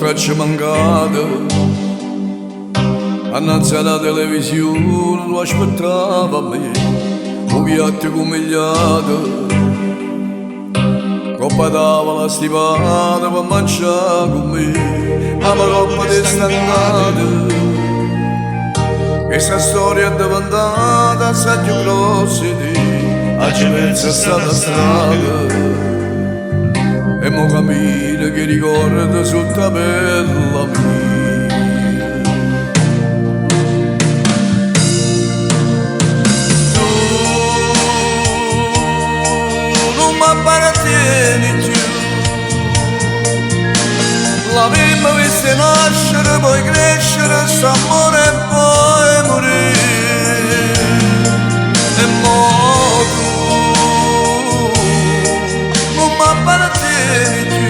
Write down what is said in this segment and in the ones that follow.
che ci è mancata, annanzi alla televisione lo aspettava a me, un piatto comigliato, coppa tavola stipata per mangiare con me, ma coppa di stangata. Questa storia è diventata assai più grossa di a Civezza è stata strada. E mo cammina che ricorda tutta bella mia. Tu non mi appartieni più, la prima vista nascere, poi crescere, s'amore e poi morire. E mo tu non mi appartieni più,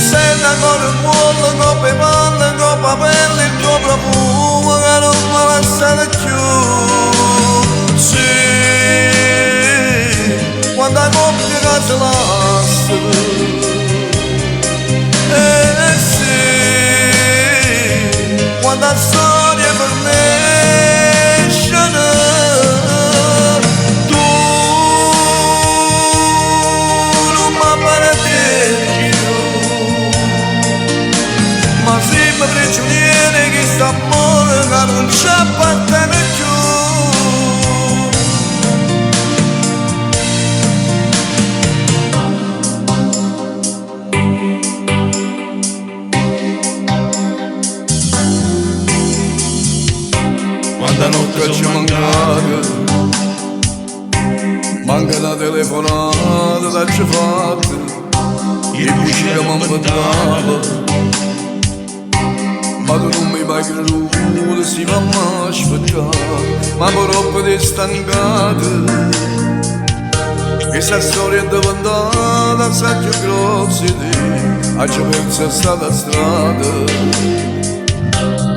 sei ancora buona, coppa e palle, coppa pelle, il tuo profumo che non mi lasciate più. Sì, quando la coppia che si lascia, sì, quando la storia per me prigioniere che st'amore che non ci appartiene più. Quando notte ci mancata, manca la telefonata da ci fatta, il vicino mi inventava. Ma tu non mi vai creduto, si fa mai aspettare, ma troppo ti stancata. Questa storia è diventata assai più grossa di a Civezza è stata strada.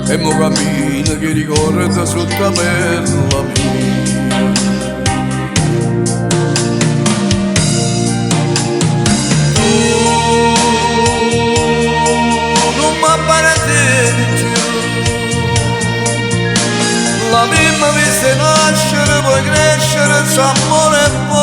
E mo cammina che ricorda tutta bella mia. La prima vista nascere, poi crescere, s'amore e poi